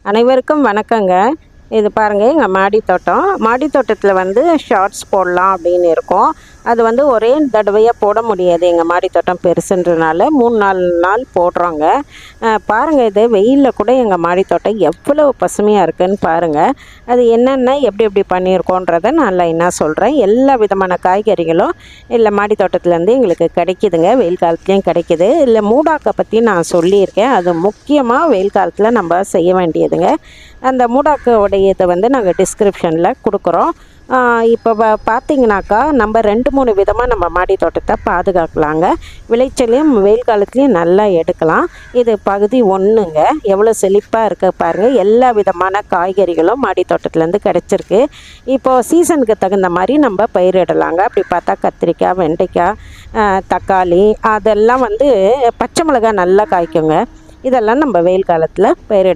அனைவருக்கும் வணக்கங்க. இது பாருங்கள், எங்கள் மாடி தோட்டம். மாடி தோட்டத்தில் வந்து ஷார்ட்ஸ் போடலாம் அப்படின்னு இருக்கும். அது வந்து ஒரே தடவையாக போட முடியாது. எங்கள் மாடி தோட்டம் பெருசுன்றனால 3-4 நாள் போடுறோங்க. பாருங்கள், இது வெயிலில் கூட எங்கள் மாடி தோட்டம் எவ்வளோ பசுமையாக இருக்குதுன்னு பாருங்கள். அது என்னென்ன எப்படி எப்படி பண்ணியிருக்கோன்றதை நான் லைனாக சொல்கிறேன். எல்லா விதமான காய்கறிகளும் இல்லை மாடி தோட்டத்துலேருந்து எங்களுக்கு கிடைக்கிதுங்க. வெயில் காலத்துலேயும் கிடைக்கிது. இல்லை மூடாக்கை பற்றி நான் சொல்லியிருக்கேன். அது முக்கியமாக வெயில் காலத்தில் நம்ம செய்ய வேண்டியதுங்க. அந்த மூடாக்கோடைய இதை வந்து நாங்கள் டிஸ்கிரிப்ஷனில் கொடுக்குறோம். இப்போ பார்த்தீங்கன்னாக்கா நம்ம 2-3 விதமாக நம்ம மாடி தோட்டத்தை பாதுகாக்கலாங்க. விளைச்சலையும் வெயில் காலத்துலேயும் நல்லா எடுக்கலாம். இது பகுதி 1ங்க. எவ்வளோ செழிப்பாக இருக்க பாருங்கள். எல்லா விதமான காய்கறிகளும் மாடி தோட்டத்துலேருந்து கிடச்சிருக்கு. இப்போது சீசனுக்கு தகுந்த மாதிரி நம்ம பயிரிடலாங்க. அப்படி பார்த்தா கத்திரிக்காய், வெண்டைக்காய், தக்காளி, அதெல்லாம் வந்து பச்சை மிளகாய் நல்லா காய்க்குங்க. இதெல்லாம் நம்ம வெயில் காலத்தில் பயிரிட